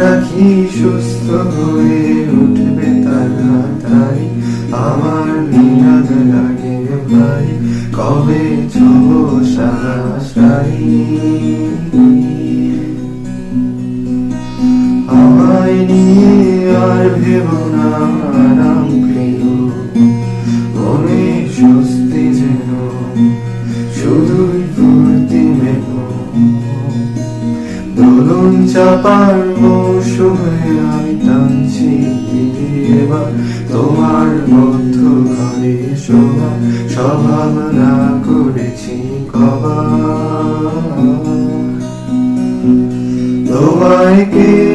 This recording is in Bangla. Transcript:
রাখি সুস্থ হয়ে উঠবে তাড়াতাড়ি। আমার নিরাদ লাগে ভাই, কবে ছব সারাসারি। আমায় নিয়ে আর ভেবো না আরাম প্রিয়, মনে স্বস্তি যেন শুধুই ফুর্তি মেঘ। দোলন চাপার মৌসুমে আমি টানছি এবার তোমার মধ্য ঘরে শোভা, স্বভাব না করেছি কবা। তোমায় কে